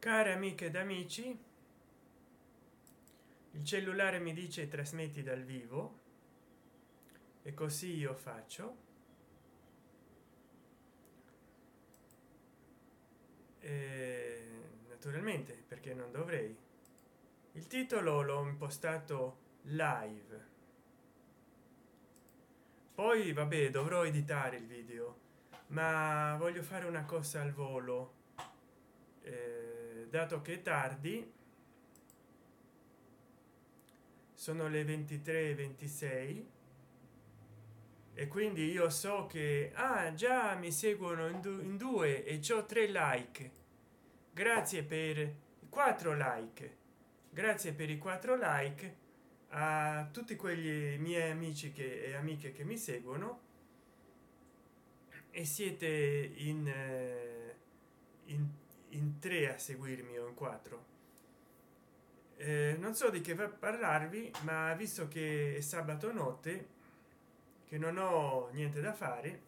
Care amiche ed amici, il cellulare mi dice trasmetti dal vivo e così io faccio. Naturalmente, perché non dovrei. Il titolo l'ho impostato live, poi vabbè dovrò editare il video, ma voglio fare una cosa al volo, dato che è tardi, sono le 23:26 e quindi io so che già mi seguono in due e c'ho 3 like. Grazie per i 4 like, grazie per i 4 like a tutti quegli miei amici e amiche che mi seguono, e siete in, in tre a seguirmi o in quattro. Non so di che parlarvi, ma visto che è sabato notte, che non ho niente da fare,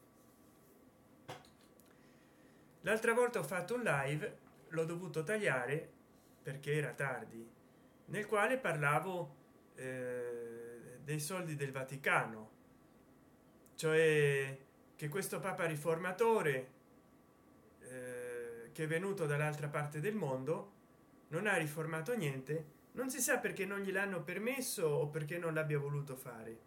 l'altra volta ho fatto un live, l'ho dovuto tagliare perché era tardi, nel quale parlavo dei soldi del Vaticano, cioè che questo papa riformatore che è venuto dall'altra parte del mondo non ha riformato niente, non si sa perché non gliel'hanno permesso o perché non l'abbia voluto fare.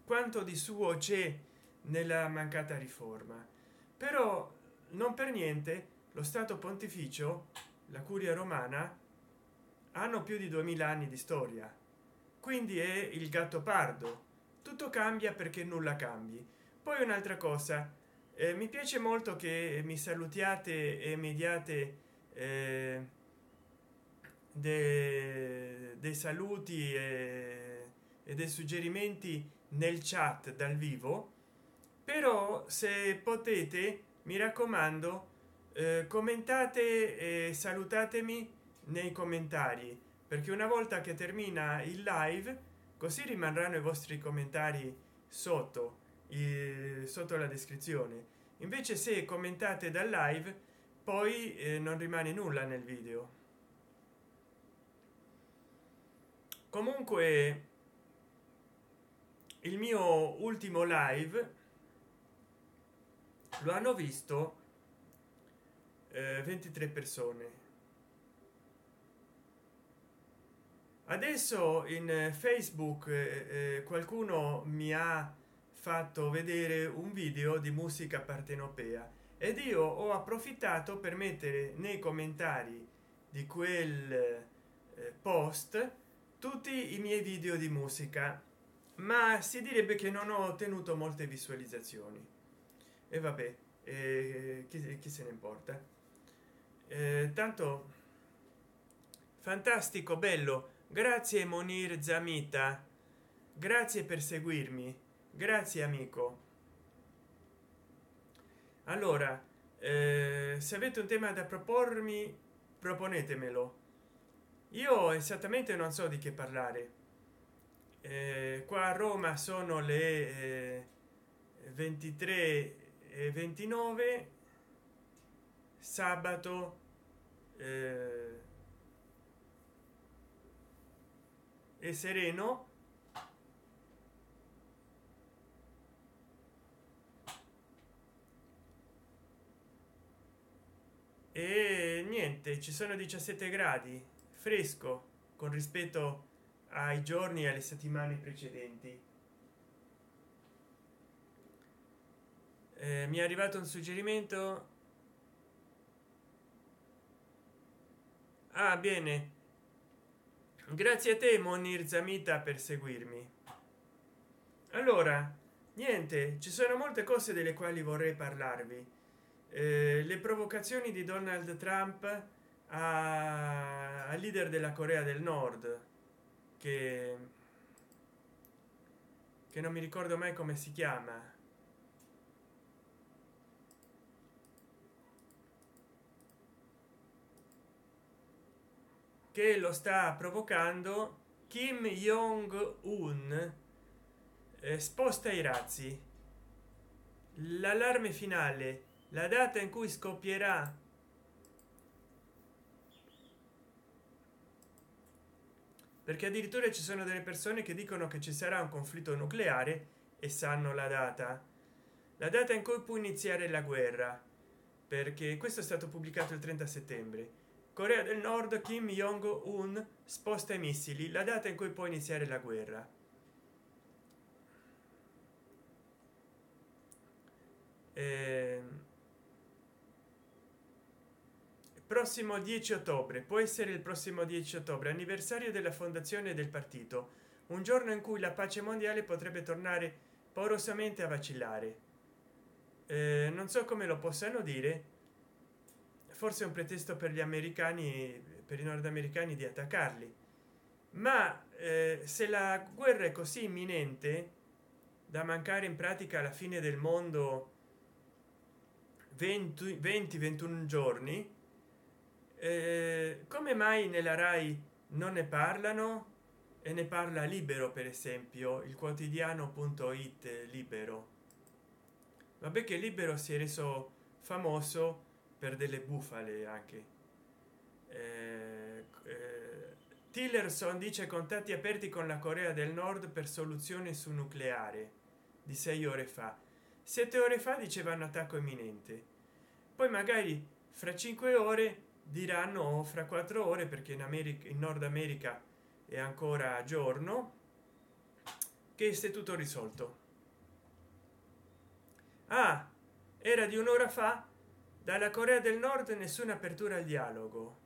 Quanto di suo c'è nella mancata riforma, però non per niente lo stato pontificio, la curia romana, hanno più di 2000 anni di storia, quindi è il gatto pardo, tutto cambia perché nulla cambi. Poi un'altra cosa, mi piace molto che mi salutiate e mediate dei saluti e dei suggerimenti nel chat dal vivo, però se potete mi raccomando, commentate e salutatemi nei commentari, perché una volta che termina il live così rimarranno i vostri commentari sotto sotto la descrizione. Invece se commentate dal live poi non rimane nulla nel video. Comunque il mio ultimo live lo hanno visto 23 persone. Adesso in Facebook qualcuno mi ha fatto vedere un video di musica partenopea ed io ho approfittato per mettere nei commentari di quel post tutti i miei video di musica, ma si direbbe che non ho ottenuto molte visualizzazioni. E vabbè, chi se ne importa. Tanto fantastico, bello. Grazie Monir Zamita, grazie per seguirmi, grazie amico. Allora, se avete un tema da propormi, proponetemelo. Io esattamente non so di che parlare. Qua a Roma sono le 23:29, sabato è sereno. E niente, ci sono 17 gradi, fresco con rispetto ai giorni e alle settimane precedenti. Mi è arrivato un suggerimento. Bene, grazie a te Monir Zamita per seguirmi. Allora niente, ci sono molte cose delle quali vorrei parlarvi. Le provocazioni di Donald Trump al leader della Corea del Nord, che non mi ricordo mai come si chiama, che lo sta provocando. Kim Jong Un sposta i razzi, l'allarme finale, la data in cui scoppierà perché addirittura ci sono delle persone che dicono che ci sarà un conflitto nucleare e sanno la data in cui può iniziare la guerra, perché questo è stato pubblicato il 30 settembre. Corea del Nord, Kim Jong-un sposta i missili, la data in cui può iniziare la guerra. Prossimo 10 ottobre, può essere il prossimo 10 ottobre, anniversario della fondazione del partito, un giorno in cui la pace mondiale potrebbe tornare paurosamente a vacillare. Non so come lo possano dire, forse è un pretesto per gli americani, per i nordamericani di attaccarli, ma se la guerra è così imminente da mancare in pratica alla fine del mondo 20-21 giorni, come mai nella rai non ne parlano e ne parla Libero, per esempio il quotidiano.it libero? Vabbè che Libero si è reso famoso per delle bufale anche. Tillerson dice contatti aperti con la Corea del Nord per soluzione su nucleare, di 6 ore fa. 7 ore fa dicevano attacco imminente, poi magari fra 5 ore diranno, o fra 4 ore, perché in America, in Nord America è ancora giorno, che è tutto risolto. Ah, era di un'ora fa, dalla Corea del Nord nessuna apertura al dialogo,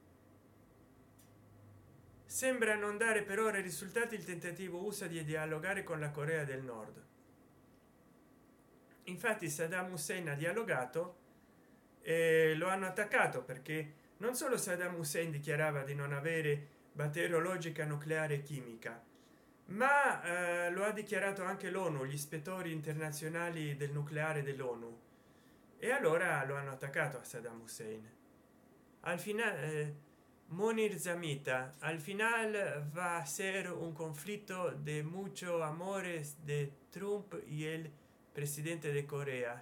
sembra non dare per ora risultati il tentativo USA di dialogare con la Corea del Nord. Infatti Saddam Hussein ha dialogato e lo hanno attaccato, perché non solo Saddam Hussein dichiarava di non avere batteriologica nucleare e chimica, ma lo ha dichiarato anche l'ONU, gli ispettori internazionali del nucleare dell'ONU, e allora lo hanno attaccato a Saddam Hussein. Al finale Monir Zamita, al final va a ser un conflicto de mucho amores de Trump y el presidente de Corea.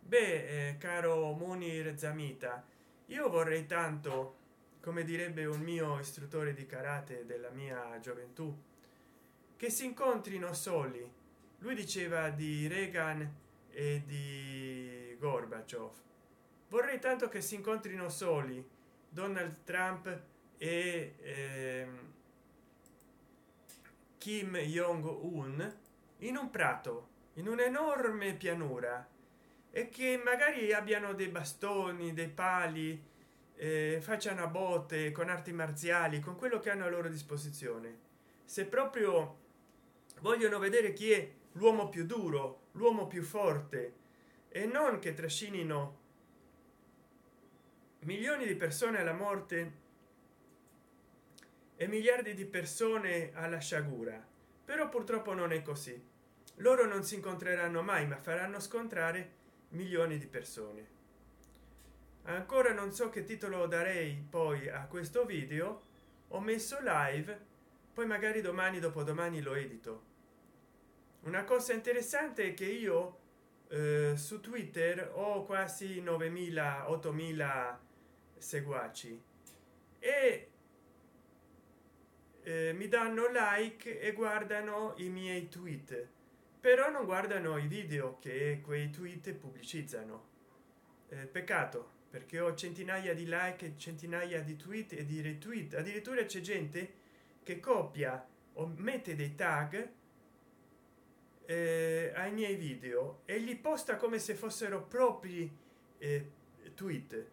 Beh, caro Monir Zamita, io vorrei tanto, come direbbe un mio istruttore di karate della mia gioventù, che si incontrino soli. Lui diceva di Reagan e di Gorbaciov. Vorrei tanto che si incontrino soli Donald Trump e Kim Jong-un in un prato, in un'enorme pianura, e che magari abbiano dei bastoni, dei pali, facciano a botte con arti marziali, con quello che hanno a loro disposizione. Se proprio vogliono vedere chi è l'uomo più duro, l'uomo più forte, e non che trascinino milioni di persone alla morte e miliardi di persone alla sciagura. Però purtroppo non è così, loro non si incontreranno mai, ma faranno scontrare milioni di persone. Ancora non so che titolo darei poi a questo video, ho messo live, poi magari domani dopodomani lo edito. Una cosa interessante è che io su Twitter ho quasi 9.000 8.000 seguaci e mi danno like e guardano i miei tweet, però non guardano i video che quei tweet pubblicizzano. Peccato, perché ho centinaia di like, centinaia di tweet e di retweet. Addirittura c'è gente che copia o mette dei tag ai miei video e li posta come se fossero propri tweet,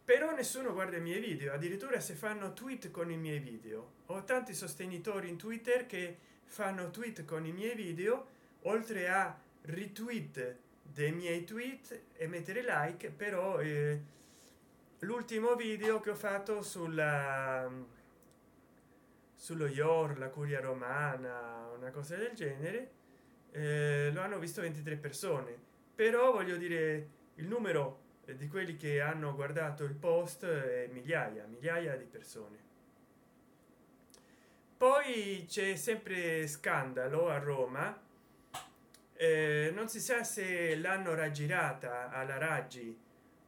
però nessuno guarda i miei video. Addirittura se fanno tweet con i miei video, ho tanti sostenitori in Twitter che fanno tweet con i miei video, oltre a retweet dei miei tweet e mettere like. Però l'ultimo video che ho fatto sullo IOR, la curia romana, una cosa del genere, lo hanno visto 23 persone, però voglio dire, il numero di quelli che hanno guardato il post è migliaia di persone. Poi c'è sempre scandalo a Roma, non si sa se l'hanno raggirata alla Raggi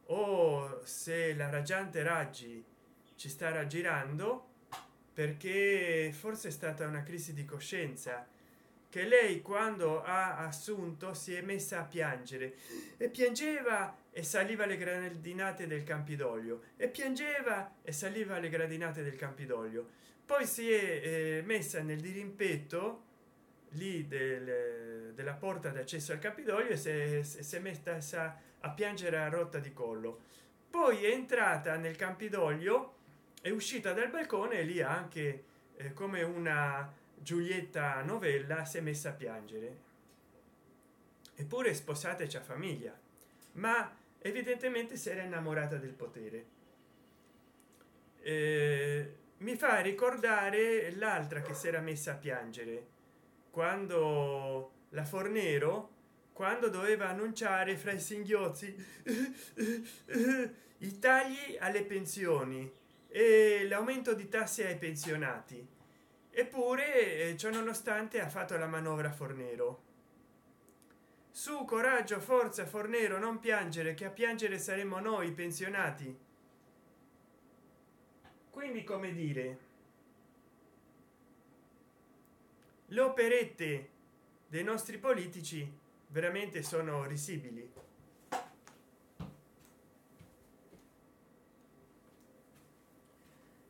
o se la raggiante Raggi ci sta raggirando, perché forse è stata una crisi di coscienza, che lei quando ha assunto si è messa a piangere e piangeva e saliva le gradinate del Campidoglio e piangeva e saliva le gradinate del Campidoglio. Poi si è messa nel dirimpetto lì della porta d'accesso al Campidoglio e si è messa a piangere a rotta di collo. Poi è entrata nel Campidoglio, è uscita dal balcone e lì anche come una Giulietta Novella si è messa a piangere. Eppure è sposata e c'ha famiglia, ma evidentemente si era innamorata del potere. Mi fa ricordare l'altra che si era messa a piangere quando la Fornero, quando doveva annunciare fra i singhiozzi i tagli alle pensioni e l'aumento di tasse ai pensionati. Eppure ciò nonostante ha fatto la manovra Fornero. Su, coraggio, forza Fornero, non piangere, che a piangere saremo noi pensionati. Quindi, come dire, le operette dei nostri politici veramente sono risibili.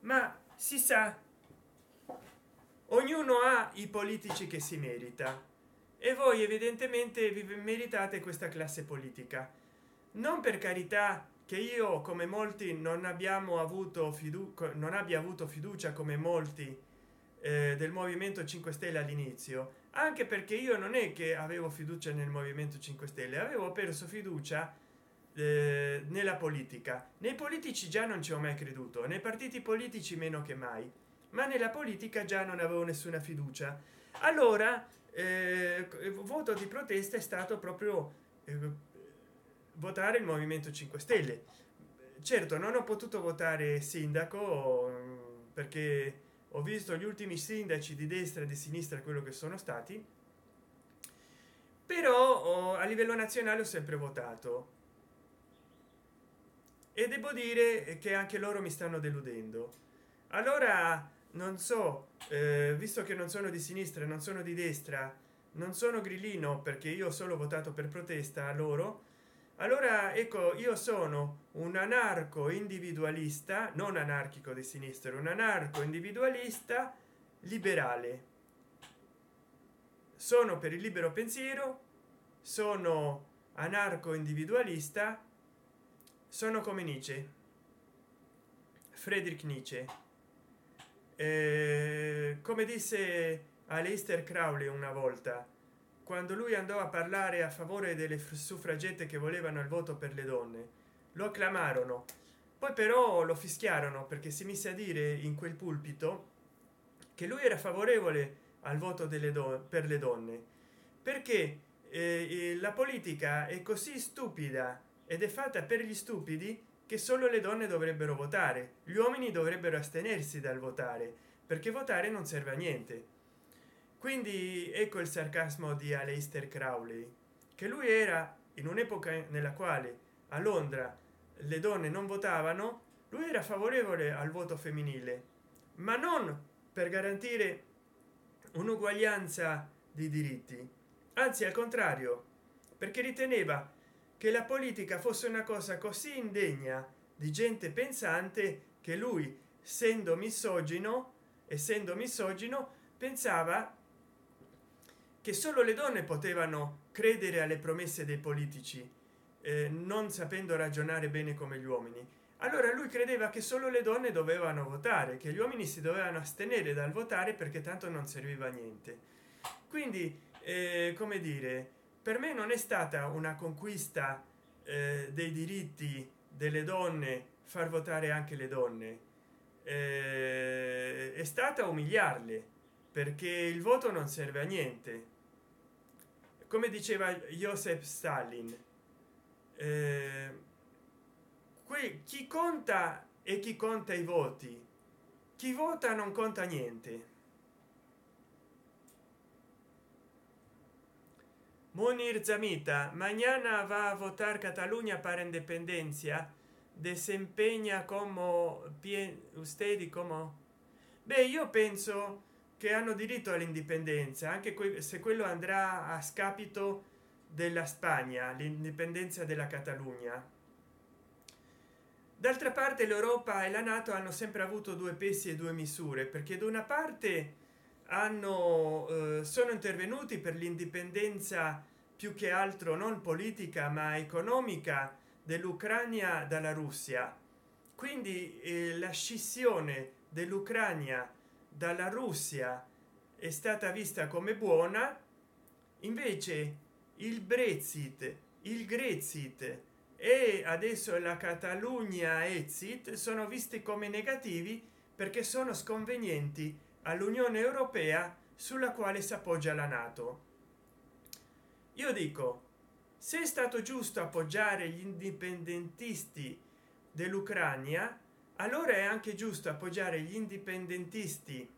Ma si sa, ognuno ha i politici che si merita e voi evidentemente vi meritate questa classe politica. Non per carità che io come molti non abbiamo avuto non abbia avuto fiducia come molti del movimento 5 stelle all'inizio, anche perché io non è che avevo fiducia nel movimento 5 stelle, avevo perso fiducia nella politica. Nei politici già non ci ho mai creduto, nei partiti politici meno che mai, ma nella politica già non avevo nessuna fiducia. Allora voto di protesta è stato proprio votare il movimento 5 stelle. Certo, non ho potuto votare sindaco perché ho visto gli ultimi sindaci di destra e di sinistra quello che sono stati, però a livello nazionale ho sempre votato e devo dire che anche loro mi stanno deludendo. Allora non so, visto che non sono di sinistra, non sono di destra, non sono grillino perché io ho solo votato per protesta a loro, allora ecco, io sono un anarco individualista, non anarchico di sinistra, un anarco individualista liberale. Sono per il libero pensiero, sono anarco individualista, sono come Nietzsche, Friedrich Nietzsche. Come disse Aleister Crowley una volta, quando lui andò a parlare a favore delle suffragette che volevano il voto per le donne, lo acclamarono, poi però lo fischiarono perché si mise a dire in quel pulpito che lui era favorevole al voto per le donne, perché la politica è così stupida ed è fatta per gli stupidi che solo le donne dovrebbero votare, gli uomini dovrebbero astenersi dal votare, perché votare non serve a niente. Quindi ecco il sarcasmo di Aleister Crowley, che lui era in un'epoca nella quale a Londra le donne non votavano, lui era favorevole al voto femminile, ma non per garantire un'uguaglianza di diritti, anzi al contrario, perché riteneva che la politica fosse una cosa così indegna di gente pensante che lui, essendo misogino, pensava che solo le donne potevano credere alle promesse dei politici, non sapendo ragionare bene come gli uomini. Allora lui credeva che solo le donne dovevano votare, che gli uomini si dovevano astenere dal votare perché tanto non serviva a niente. Quindi come dire, per me non è stata una conquista dei diritti delle donne far votare anche le donne, è stata umiliarle, perché il voto non serve a niente. Come diceva Joseph Stalin, chi conta e chi conta i voti, chi vota non conta niente. Munir Zamita, mañana va a votar Cataluña para independencia, desempeña como usted y como Beh, io penso che hanno diritto all'indipendenza, anche se quello andrà a scapito della Spagna, l'indipendenza della Catalogna. D'altra parte l'Europa e la NATO hanno sempre avuto due pesi e due misure, perché da una parte sono intervenuti per l'indipendenza più che altro non politica ma economica dell'Ucraina dalla Russia. Quindi la scissione dell'Ucraina dalla Russia è stata vista come buona, invece il Brexit, il Grexit e adesso la Catalogna exit sono visti come negativi perché sono sconvenienti all'Unione Europea sulla quale si appoggia la NATO. Io dico, se è stato giusto appoggiare gli indipendentisti dell'Ucraina, allora è anche giusto appoggiare gli indipendentisti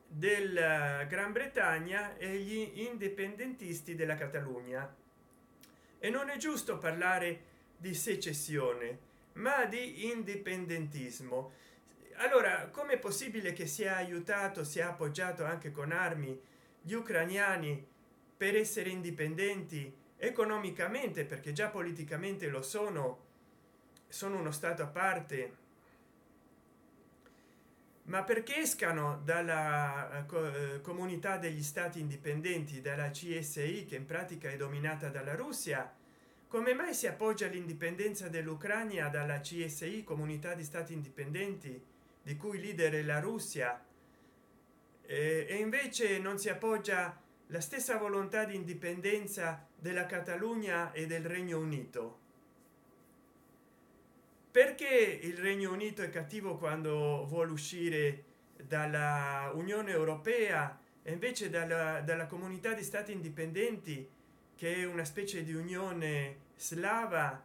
della Gran Bretagna e gli indipendentisti della Catalogna. E non è giusto parlare di secessione ma di indipendentismo. Allora, com'è possibile che sia aiutato, sia appoggiato anche con armi gli ucrainiani per essere indipendenti economicamente, perché già politicamente lo sono uno stato a parte, ma perché escano dalla comunità degli stati indipendenti, dalla CSI, che in pratica è dominata dalla Russia? Come mai si appoggia l'indipendenza dell'Ucraina dalla CSI, comunità di stati indipendenti, di cui leader è la Russia, e invece non si appoggia la stessa volontà di indipendenza della Catalogna e del Regno Unito? Perché il Regno Unito è cattivo quando vuole uscire dalla Unione Europea e invece dalla comunità di stati indipendenti, che è una specie di unione slava,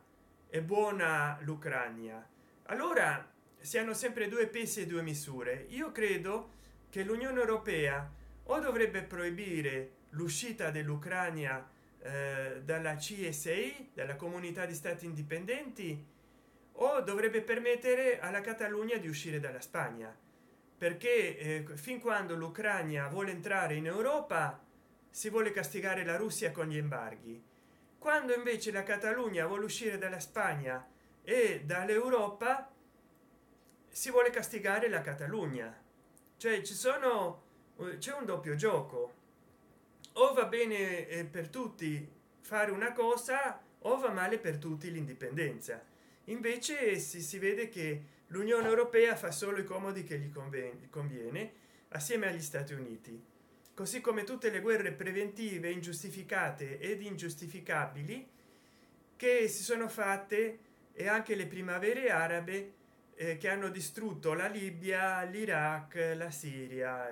è buona l'Ucraina? Allora si hanno sempre due pesi e due misure. Io credo che l'Unione Europea o dovrebbe proibire l'uscita dell'Ucraina dalla CSI, dalla comunità di stati indipendenti, o dovrebbe permettere alla Catalogna di uscire dalla Spagna, perché fin quando l'Ucraina vuole entrare in Europa si vuole castigare la Russia con gli embarghi, quando invece la Catalogna vuole uscire dalla Spagna e dall'Europa si vuole castigare la Catalogna. Cioè c'è un doppio gioco: o va bene per tutti fare una cosa o va male per tutti l'indipendenza. Invece si vede che l'Unione Europea fa solo i comodi che gli conviene assieme agli Stati Uniti, così come tutte le guerre preventive ingiustificate ed ingiustificabili che si sono fatte, e anche le primavere arabe che hanno distrutto la Libia, l'Iraq, la Siria,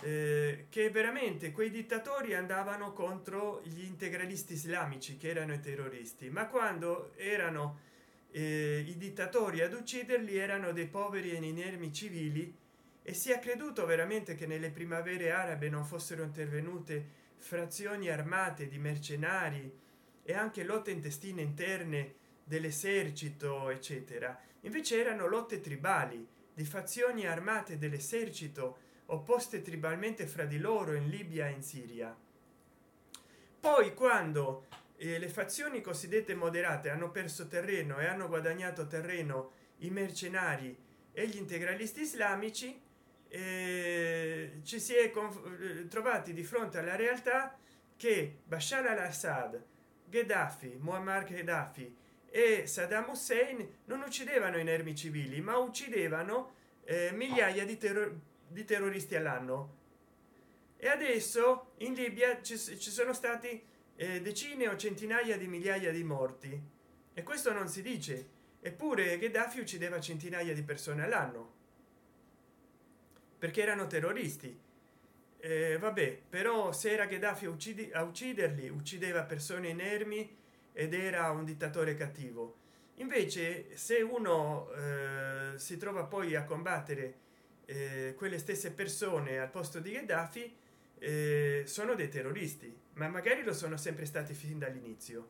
che veramente quei dittatori andavano contro gli integralisti islamici, che erano i terroristi, ma quando erano i dittatori ad ucciderli erano dei poveri e inermi civili. E si è creduto veramente che nelle primavere arabe non fossero intervenute frazioni armate di mercenari e anche lotte intestine interne dell'esercito, eccetera. Invece erano lotte tribali di fazioni armate dell'esercito opposte tribalmente fra di loro in Libia e in Siria. Poi quando le fazioni cosiddette moderate hanno perso terreno e hanno guadagnato terreno i mercenari e gli integralisti islamici, ci si è trovati di fronte alla realtà che Bashar al-Assad, Gheddafi, Muammar Gheddafi e Saddam Hussein non uccidevano inermi civili, ma uccidevano migliaia di terroristi all'anno. E adesso in Libia ci sono stati decine o centinaia di migliaia di morti, e questo non si dice. Eppure Gheddafi uccideva centinaia di persone all'anno perché erano terroristi. Vabbè, però se era Gheddafi a ucciderli, uccideva persone inermi ed era un dittatore cattivo. Invece se uno si trova poi a combattere quelle stesse persone al posto di Gheddafi, sono dei terroristi, ma magari lo sono sempre stati fin dall'inizio.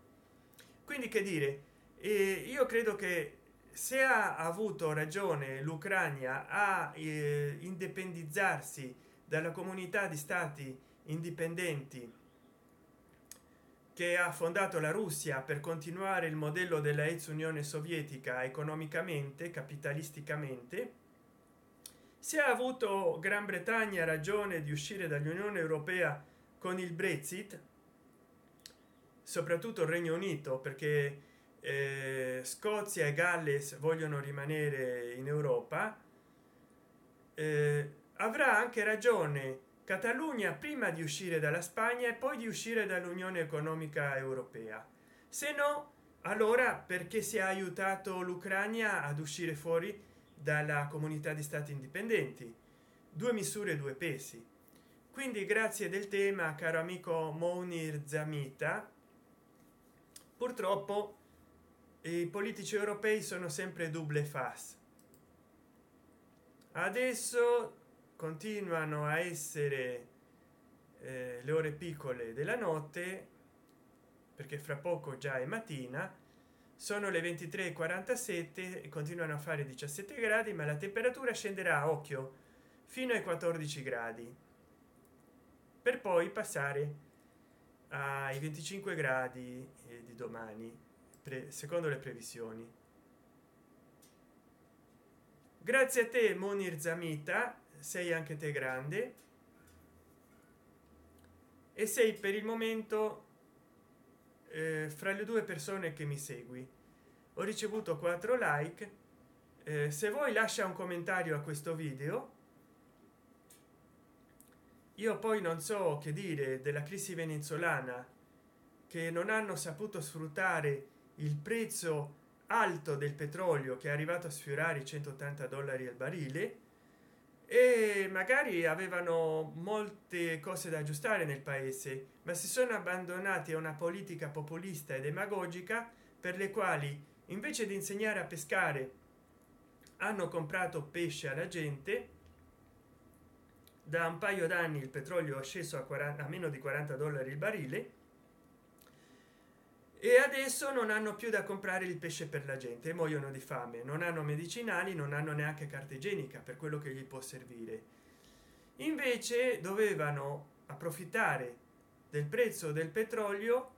Quindi, che dire, io credo che se ha avuto ragione l'Ucraina a indipendizzarsi dalla comunità di stati indipendenti che ha fondato la Russia per continuare il modello della ex Unione Sovietica economicamente, capitalisticamente, se ha avuto Gran Bretagna ragione di uscire dall'Unione Europea con il Brexit, soprattutto il Regno Unito, perché Scozia e Galles vogliono rimanere in Europa, avrà anche ragione Catalogna prima di uscire dalla Spagna e poi di uscire dall'Unione Economica Europea. Se no, allora perché si è aiutato l'Ucraina ad uscire fuori dalla comunità di stati indipendenti? Due misure, due pesi. Quindi grazie del tema, caro amico Mounir Zamita. Purtroppo i politici europei sono sempre double face. Adesso continuano a essere le ore piccole della notte, perché fra poco già è mattina, sono le 23:47 e continuano a fare 17 gradi, ma la temperatura scenderà a occhio fino ai 14 gradi, per poi passare ai 25 gradi di domani, secondo le previsioni. Grazie a te Monir Zamita, sei anche te grande e sei per il momento fra le due persone che mi segui. Ho ricevuto 4 like. Se vuoi lascia un commentario a questo video. Io poi non so che dire della crisi venezuelana, che non hanno saputo sfruttare il prezzo alto del petrolio che è arrivato a sfiorare i $180 al barile, e magari avevano molte cose da aggiustare nel paese, ma si sono abbandonati a una politica populista e demagogica, per le quali invece di insegnare a pescare hanno comprato pesce alla gente. Da un paio d'anni il petrolio è sceso a meno di $40 il barile, e adesso non hanno più da comprare il pesce per la gente, muoiono di fame, non hanno medicinali, non hanno neanche carta igienica per quello che gli può servire. Invece dovevano approfittare del prezzo del petrolio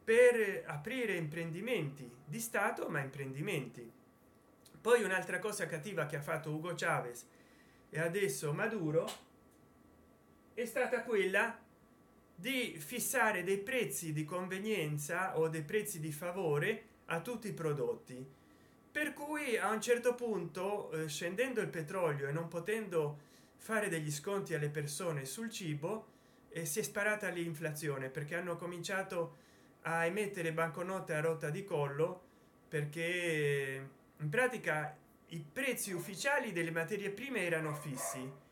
per aprire imprendimenti di stato, ma imprendimenti. Poi un'altra cosa cattiva che ha fatto Hugo Chavez e adesso Maduro è stata quella di fissare dei prezzi di convenienza o dei prezzi di favore a tutti i prodotti, per cui a un certo punto scendendo il petrolio e non potendo fare degli sconti alle persone sul cibo, si è sparata l'inflazione, perché hanno cominciato a emettere banconote a rotta di collo, perché in pratica i prezzi ufficiali delle materie prime erano fissi,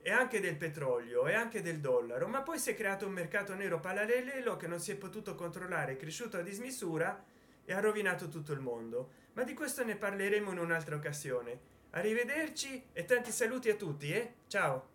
e anche del petrolio e anche del dollaro, ma poi si è creato un mercato nero parallelo che non si è potuto controllare, è cresciuto a dismisura e ha rovinato tutto il mondo. Ma di questo ne parleremo in un'altra occasione. Arrivederci e tanti saluti a tutti, ciao.